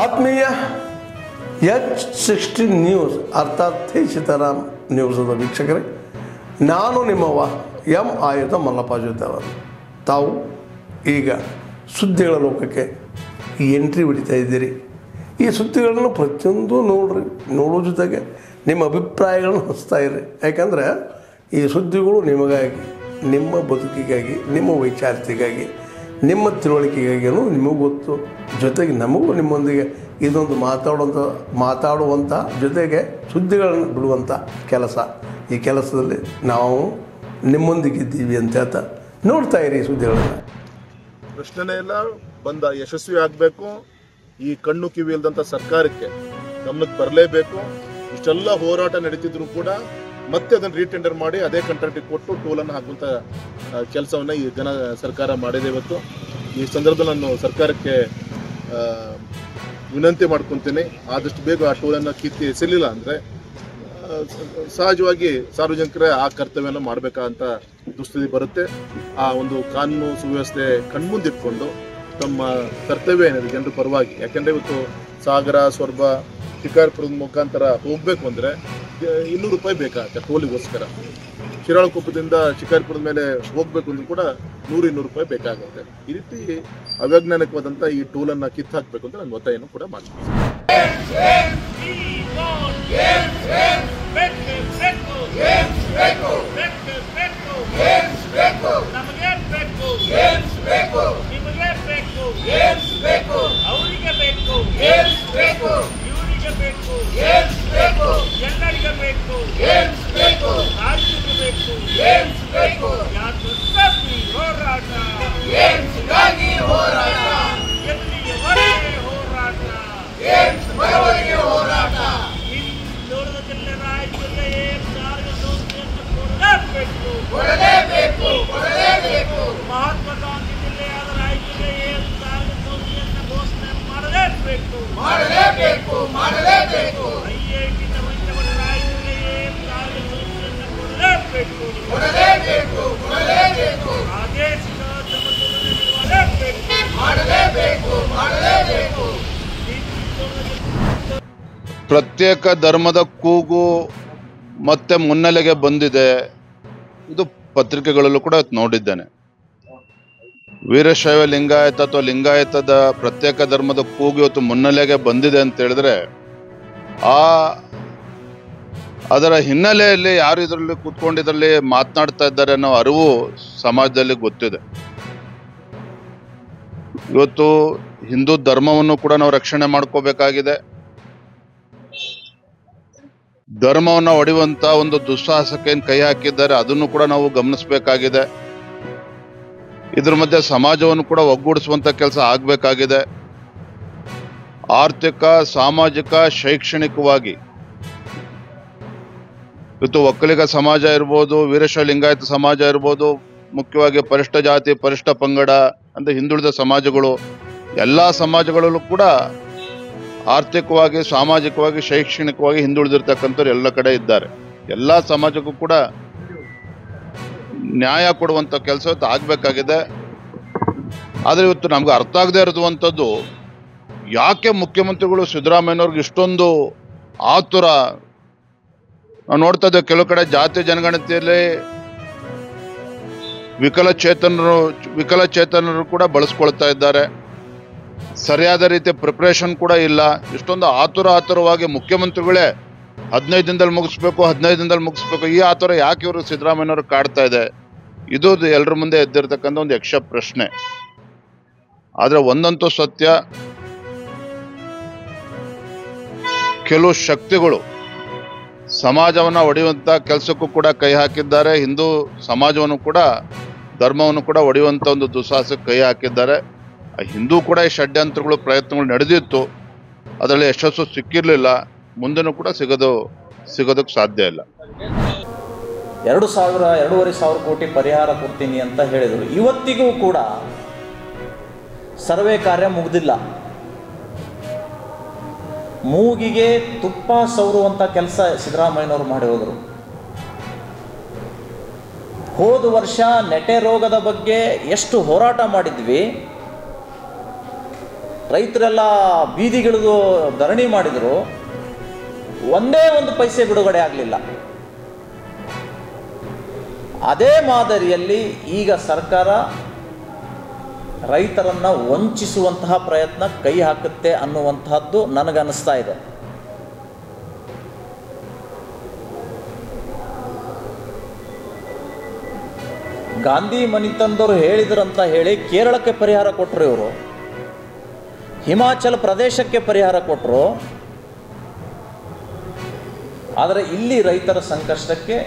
ಆತ್ಮೀಯ H16 news ಅರ್ಥಾತ್ ಸೀತಾರಾಮ್ ನ್ಯೂಸದ ವೀಕ್ಷಕರೇ, ನಾನು ನಿಮ್ಮವ ಎಂ ಆಯುಧ ಮಲ್ಲಪ್ಪ ಜೊತೆವರು. ತಾವು ಈಗ ಸುದ್ದಿಗಳ ಲೋಕಕ್ಕೆ ಎಂಟ್ರಿ ಹೊಡಿತಾ ಇದ್ದೀರಿ. ಈ ಸುದ್ದಿಗಳನ್ನು ಪ್ರತಿಯೊಂದು ನೋಡೋ ಜೊತೆಗೆ ನಿಮ್ಮ ಅಭಿಪ್ರಾಯಗಳನ್ನು ಹಂಚ್ತಾ ಇರ್ರಿ. ಯಾಕಂದರೆ ಈ ಸುದ್ದಿಗಳು ನಿಮಗಾಗಿ, ನಿಮ್ಮ ಬದುಕಿಗಾಗಿ, ನಿಮ್ಮ ವೈಚಾರಿಕೆಗಾಗಿ, ನಿಮ್ಮ ತಿಳುವಳಿಕೆಗಾಗಿಯೂ ನಿಮಗೂ ಗೊತ್ತು. ಜೊತೆಗೆ ನಮಗೂ ನಿಮ್ಮೊಂದಿಗೆ ಇದೊಂದು ಮಾತಾಡುವಂಥ ಜೊತೆಗೆ ಸುದ್ದಿಗಳನ್ನು ಬಿಡುವಂಥ ಕೆಲಸ. ಈ ಕೆಲಸದಲ್ಲಿ ನಾವು ನಿಮ್ಮೊಂದಿಗಿದ್ದೀವಿ ಅಂತ ಹೇಳ್ತಾ ನೋಡ್ತಾ ಇರಿ ಸುದ್ದಿಗಳನ್ನು. ಪ್ರಶ್ನೆನೇ ಇಲ್ಲ, ಬಂದ ಯಶಸ್ವಿ ಆಗಬೇಕು. ಈ ಕಣ್ಣು ಕಿವಿ ಇಲ್ದಂಥ ಸರ್ಕಾರಕ್ಕೆ ಗಮನಕ್ಕೆ ಬರಲೇಬೇಕು. ಇಷ್ಟೆಲ್ಲ ಹೋರಾಟ ನಡೀತಿದ್ರು ಕೂಡ ಮತ್ತೆ ಅದನ್ನು ರೀಟೆಂಡರ್ ಮಾಡಿ ಅದೇ ಕಾಂಟ್ರಾಕ್ಟಿಗೆ ಕೊಟ್ಟು ಟೋಲನ್ನು ಹಾಕುವಂಥ ಕೆಲಸವನ್ನು ಈ ಸರ್ಕಾರ ಮಾಡಿದೆ ಇವತ್ತು. ಈ ಸಂದರ್ಭದಲ್ಲಿ ನಾನು ಸರ್ಕಾರಕ್ಕೆ ವಿನಂತಿ ಮಾಡ್ಕೊತೀನಿ, ಆದಷ್ಟು ಬೇಗ ಆ ಟೋಲನ್ನು ಕಿತ್ತಿ ಎಸಲಿಲ್ಲ ಅಂದರೆ ಸಹಜವಾಗಿ ಸಾರ್ವಜನಿಕರೇ ಆ ಕರ್ತವ್ಯನ ಮಾಡಬೇಕಂತ ದುಸ್ಥಿತಿ ಬರುತ್ತೆ. ಆ ಒಂದು ಕಾನೂನು ಸುವ್ಯವಸ್ಥೆ ಕಣ್ಮುಂದಿಟ್ಕೊಂಡು ತಮ್ಮ ಕರ್ತವ್ಯ ಏನಿದೆ ಜನರ ಪರವಾಗಿ, ಯಾಕೆಂದರೆ ಇವತ್ತು ಸಾಗರ, ಸೊರಬ, ಶಿಕಾರ್ಪುರದ ಮುಖಾಂತರ ಹೋಗಬೇಕು ಅಂದರೆ 200 ರೂಪಾಯಿ ಬೇಕಾಗುತ್ತೆ ಟೋಲಿಗೋಸ್ಕರ. ಶಿರಾಳಕೊಪ್ಪದಿಂದ ಶಿಕಾರ್ಪುರದ ಮೇಲೆ ಹೋಗಬೇಕು ಅಂದ್ರೂ ಕೂಡ 100-200 ರೂಪಾಯಿ ಬೇಕಾಗುತ್ತೆ. ಈ ರೀತಿ ಅವ್ಯಜ್ಞಾನಿಕವಾದಂಥ ಈ ಟೋಲನ್ನು ಕಿತ್ತು ಹಾಕಬೇಕು ಅಂತ ನಾನು ಒತ್ತಾಯನೂ ಕೂಡ ಮಾಡ್ತೀನಿ. ಎಲ್ಲರಿಗೆ ಬೇಕು, ರಾಜ್ಯಕ್ಕೆ ಬೇಕು, ಹೋರಾಟ, ಎಲ್ಲಿಯವರೆಗೆ ಹೋರಾಟ, ಹಿಂದುಳಿದ ಜಿಲ್ಲೆ ರಾಯಚೂರಿಗೆ ಕೊಡಲೇಬೇಕು. ಮಹಾತ್ಮ ಗಾಂಧಿ ಜಿಲ್ಲೆಯಾದ ರಾಯಚೂರಿಗೆ ಸೌಲಭ್ಯವನ್ನು ಘೋಷಣೆ ಮಾಡಲೇಬೇಕು. IIT ಪ್ರತ್ಯೇಕ ಧರ್ಮದ ಕೂಗು ಮತ್ತೆ ಮುನ್ನೆಲೆಗೆ ಬಂದಿದೆ. ಇದು ಪತ್ರಿಕೆಗಳಲ್ಲೂ ಕೂಡ ನೋಡಿದ್ದೇನೆ. ವೀರಶೈವ ಲಿಂಗಾಯತ ಅಥವಾ ಲಿಂಗಾಯತದ ಪ್ರತ್ಯೇಕ ಧರ್ಮದ ಕೂಗು ಇವತ್ತು ಮುನ್ನೆಲೆಗೆ ಬಂದಿದೆ ಅಂತ ಹೇಳಿದ್ರೆ ಅದರ ಹಿನ್ನೆಲೆಯಲ್ಲಿ ಯಾರು ಇದರಲ್ಲಿ ಕೂತ್ಕೊಂಡಿದ್ರಲ್ಲಿ ಮಾತನಾಡ್ತಾ ಇದ್ದಾರೆ ಅನ್ನೋ ಅರಿವು ಸಮಾಜದಲ್ಲಿ ಗೊತ್ತಿದೆ. ಇವತ್ತು ಹಿಂದೂ ಧರ್ಮವನ್ನು ಕೂಡ ನಾವು ರಕ್ಷಣೆ ಮಾಡ್ಕೋಬೇಕಾಗಿದೆ. ಧರ್ಮವನ್ನು ಒಡೆಯುವಂತ ಒಂದು ದುಸ್ಸಾಹಸಕ್ಕೆ ಕೈ ಹಾಕಿದ್ದಾರೆ, ಅದನ್ನು ಕೂಡ ನಾವು ಗಮನಿಸಬೇಕಾಗಿದೆ. ಇದ್ರ ಮಧ್ಯೆ ಸಮಾಜವನ್ನು ಕೂಡ ಒಗ್ಗೂಡಿಸುವಂತ ಕೆಲಸ ಆಗಬೇಕಾಗಿದೆ. ಆರ್ಥಿಕ, ಸಾಮಾಜಿಕ, ಶೈಕ್ಷಣಿಕವಾಗಿ ಇವತ್ತು ಒಕ್ಕಲಿಗ ಸಮಾಜ ಇರ್ಬೋದು, ವೀರಶೈವ ಲಿಂಗಾಯತ ಸಮಾಜ ಇರ್ಬೋದು, ಮುಖ್ಯವಾಗಿ ಪರಿಷ್ಠ ಜಾತಿ, ಪರಿಷ್ಠ ಪಂಗಡ ಅಂತ ಹಿಂದುಳಿದ ಸಮಾಜಗಳು, ಎಲ್ಲ ಸಮಾಜಗಳಲ್ಲೂ ಕೂಡ ಆರ್ಥಿಕವಾಗಿ, ಸಾಮಾಜಿಕವಾಗಿ, ಶೈಕ್ಷಣಿಕವಾಗಿ ಹಿಂದುಳಿದಿರ್ತಕ್ಕಂಥವ್ರು ಎಲ್ಲ ಕಡೆ ಇದ್ದಾರೆ. ಎಲ್ಲ ಸಮಾಜಕ್ಕೂ ಕೂಡ ನ್ಯಾಯ ಕೊಡುವಂಥ ಕೆಲಸ ಇವತ್ತು ಆಗಬೇಕಾಗಿದೆ. ಆದರೆ ಇವತ್ತು ನಮ್ಗೆ ಅರ್ಥ ಆಗದೆ ಇರುವಂಥದ್ದು, ಯಾಕೆ ಮುಖ್ಯಮಂತ್ರಿಗಳು ಸಿದ್ದರಾಮಯ್ಯನವ್ರಿಗೆ ಇಷ್ಟೊಂದು ಆತುರ? ನಾವು ನೋಡ್ತಾ ಇದ್ದೇವೆ, ಕೆಲವು ಕಡೆ ಜಾತಿ ಜನಗಣತಿಯಲ್ಲಿ ವಿಕಲಚೇತನರು ಕೂಡ ಬಳಸ್ಕೊಳ್ತಾ ಇದ್ದಾರೆ. ಸರಿಯಾದ ರೀತಿಯ ಪ್ರಿಪ್ರೇಷನ್ ಕೂಡ ಇಲ್ಲ. ಇಷ್ಟೊಂದು ಆತುರವಾಗಿ ಮುಖ್ಯಮಂತ್ರಿಗಳೇ 15 ದಿನದಲ್ಲಿ ಮುಗಿಸ್ಬೇಕು, ಈ ಆತುರ ಯಾಕೆ ಇವರು ಸಿದ್ದರಾಮಯ್ಯನವರು ಕಾಡ್ತಾ ಇದೆ? ಇದು ಎಲ್ಲರ ಮುಂದೆ ಎದ್ದಿರ್ತಕ್ಕಂಥ ಒಂದು ಯಕ್ಷ ಪ್ರಶ್ನೆ. ಆದರೆ ಒಂದಂತೂ ಸತ್ಯ, ಕೆಲವು ಶಕ್ತಿಗಳು ಸಮಾಜವನ್ನು ಒಡೆಯುವಂಥ ಕೆಲಸಕ್ಕೂ ಕೂಡ ಕೈ ಹಾಕಿದ್ದಾರೆ. ಹಿಂದೂ ಸಮಾಜವನ್ನು ಕೂಡ, ಧರ್ಮವನ್ನು ಕೂಡ ಒಡೆಯುವಂಥ ಒಂದು ದುಸ್ಸಾಹಸಕ್ಕೆ ಕೈ ಹಾಕಿದ್ದಾರೆ. ಹಿಂದೂ ಕೂಡ ಈ ಷಡ್ಯಂತ್ರಗಳು, ಪ್ರಯತ್ನಗಳು ನಡೆದಿತ್ತು. ಅದರಲ್ಲಿ ಯಶಸ್ಸು ಸಿಕ್ಕಿರಲಿಲ್ಲ, ಮುಂದೆನೂ ಕೂಡ ಸಿಗೋದಕ್ಕೆ ಸಾಧ್ಯ ಇಲ್ಲ. 2,000-2,500 ಕೋಟಿ ಪರಿಹಾರ ಕೊಡ್ತೀನಿ ಅಂತ ಹೇಳಿದರು. ಇವತ್ತಿಗೂ ಕೂಡ ಸರ್ವೆ ಕಾರ್ಯ ಮುಗಿದಿಲ್ಲ. ಮೂಗಿಗೆ ತುಪ್ಪ ಸವರುವಂಥ ಕೆಲಸ ಸಿದ್ದರಾಮಯ್ಯನವರು ಮಾಡಿ ಹೋದರು. ಹೋದ ವರ್ಷ ನೆಟೆ ರೋಗದ ಬಗ್ಗೆ ಎಷ್ಟು ಹೋರಾಟ ಮಾಡಿದ್ವಿ. ರೈತರೆಲ್ಲ ಬೀದಿಗಿಳಿದು ಧರಣಿ ಮಾಡಿದರು, ಒಂದೇ ಒಂದು ಪೈಸೆ ಬಿಡುಗಡೆ ಆಗಲಿಲ್ಲ. ಅದೇ ಮಾದರಿಯಲ್ಲಿ ಈಗ ಸರ್ಕಾರ ರೈತರನ್ನು ವಂಚಿಸುವಂತಹ ಪ್ರಯತ್ನ ಕೈ ಹಾಕುತ್ತೆ ಅನ್ನುವಂತಹದ್ದು ನನಗನ್ನಿಸ್ತಾ ಇದೆ. ಗಾಂಧಿ ಮನಿತಂದವರು ಹೇಳಿದ್ರಂತ ಹೇಳಿ ಕೇರಳಕ್ಕೆ ಪರಿಹಾರ ಕೊಟ್ಟರು, ಇವರು ಹಿಮಾಚಲ ಪ್ರದೇಶಕ್ಕೆ ಪರಿಹಾರ ಕೊಟ್ಟರು. ಆದರೆ ಇಲ್ಲಿ ರೈತರ ಸಂಕಷ್ಟಕ್ಕೆ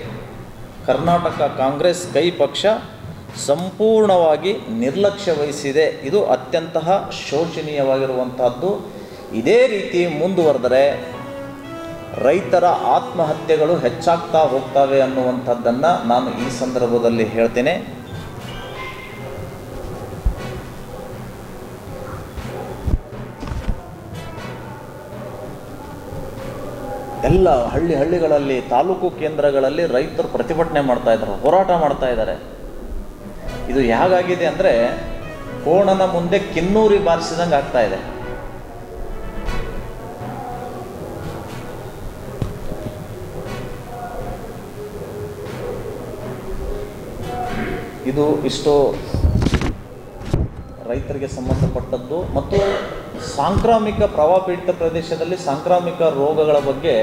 ಕರ್ನಾಟಕ ಕಾಂಗ್ರೆಸ್ ಕೈ ಪಕ್ಷ ಸಂಪೂರ್ಣವಾಗಿ ನಿರ್ಲಕ್ಷ್ಯ ವಹಿಸಿದೆ. ಇದು ಅತ್ಯಂತ ಶೋಚನೀಯವಾಗಿರುವಂತಹದ್ದು. ಇದೇ ರೀತಿ ಮುಂದುವರೆದರೆ ರೈತರ ಆತ್ಮಹತ್ಯೆಗಳು ಹೆಚ್ಚಾಗ್ತಾ ಹೋಗ್ತವೆ ಅನ್ನುವಂಥದ್ದನ್ನು ನಾನು ಈ ಸಂದರ್ಭದಲ್ಲಿ ಹೇಳ್ತೇನೆ. ಎಲ್ಲ ಹಳ್ಳಿಗಳಲ್ಲಿ ತಾಲೂಕು ಕೇಂದ್ರಗಳಲ್ಲಿ ರೈತರು ಪ್ರತಿಭಟನೆ ಮಾಡ್ತಾ ಇದ್ದಾರೆ, ಹೋರಾಟ ಮಾಡ್ತಾ ಇದ್ದಾರೆ. ಇದು ಹೇಗಾಗಿದೆ ಅಂದರೆ ಕೋಣನ ಮುಂದೆ ಕಿನ್ನೂರಿ ಬಾರಿಸಿದಂಗೆ ಆಗ್ತಾ ಇದೆ. ಇದು ಇಷ್ಟು ರೈತರಿಗೆ ಸಂಬಂಧಪಟ್ಟದ್ದು. ಮತ್ತು ಸಾಂಕ್ರಾಮಿಕ ಪ್ರವಾಹ ಪೀಡಿತ ಪ್ರದೇಶದಲ್ಲಿ ಸಾಂಕ್ರಾಮಿಕ ರೋಗಗಳ ಬಗ್ಗೆ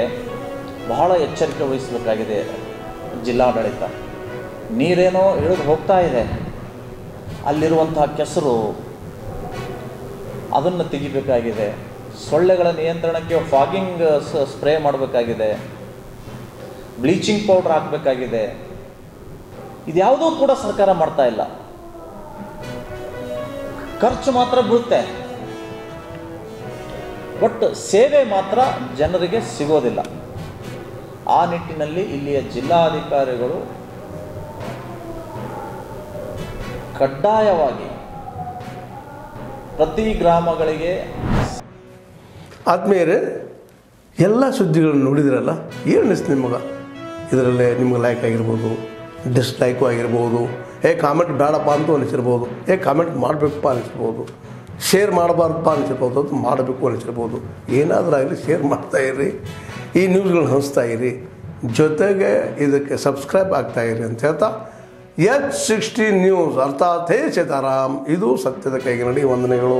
ಬಹಳ ಎಚ್ಚರಿಕೆ ವಹಿಸಬೇಕಾಗಿದೆ ಜಿಲ್ಲಾಡಳಿತ. ನೀರೇನೋ ಇಳಿದು ಹೋಗ್ತಾ ಇದೆ, ಅಲ್ಲಿರುವಂತಹ ಕೆಸರು ಅದನ್ನು ತೆಗಿಬೇಕಾಗಿದೆ. ಸೊಳ್ಳೆಗಳ ನಿಯಂತ್ರಣಕ್ಕೆ ಫಾಗಿಂಗ್ ಸ್ಪ್ರೇ ಮಾಡಬೇಕಾಗಿದೆ, ಬ್ಲೀಚಿಂಗ್ ಪೌಡರ್ ಹಾಕಬೇಕಾಗಿದೆ. ಇದ್ಯಾವುದೂ ಕೂಡ ಸರ್ಕಾರ ಮಾಡ್ತಾ ಇಲ್ಲ. ಖರ್ಚು ಮಾತ್ರ ಬೀಳುತ್ತೆ, ಬಟ್ ಸೇವೆ ಮಾತ್ರ ಜನರಿಗೆ ಸಿಗೋದಿಲ್ಲ. ಆ ನಿಟ್ಟಿನಲ್ಲಿ ಇಲ್ಲಿಯ ಜಿಲ್ಲಾಧಿಕಾರಿಗಳು ಕಡ್ಡಾಯವಾಗಿ ಪ್ರತಿ ಗ್ರಾಮಗಳಿಗೆ. ಆದ್ಮೇಲೆ ಎಲ್ಲ ಸುದ್ದಿಗಳನ್ನು ನೋಡಿದ್ರಲ್ಲ, ಏನು ಅನಿಸ್ತು ನಿಮಗೆ? ಇದರಲ್ಲೇ ನಿಮ್ಗೆ ಲೈಕ್ ಆಗಿರ್ಬೋದು, ಡಿಸ್ಲೈಕು ಆಗಿರ್ಬೋದು, ಕಾಮೆಂಟ್ ಬೇಡಪ್ಪ ಅಂತೂ ಅನಿಸಿರ್ಬೋದು, ಕಾಮೆಂಟ್ ಮಾಡಬೇಕಪ್ಪ ಅನಿಸಿರ್ಬೋದು, ಶೇರ್ ಮಾಡಬಾರ್ದಪ್ಪ ಅನಿಸಿರ್ಬೋದು, ಅದು ಮಾಡಬೇಕು ಅನಿಸಿರ್ಬೋದು. ಏನಾದರೂ ಆಗಲಿ ಶೇರ್ ಮಾಡ್ತಾಯಿರಿ, ಈ ನ್ಯೂಸ್ಗಳನ್ನ ಹಂಚ್ತಾ ಇರಿ, ಜೊತೆಗೆ ಇದಕ್ಕೆ ಸಬ್ಸ್ಕ್ರೈಬ್ ಆಗ್ತಾಯಿರಿ ಅಂತ ಹೇಳ್ತಾ H16 ನ್ಯೂಸ್ ಅರ್ಥಾತ್ ಹೇ ಸೀತಾರಾಮ್, ಇದು ಸತ್ಯದ ಕೈಗೆ ನಡಿ. ವಂದನೆಗಳು.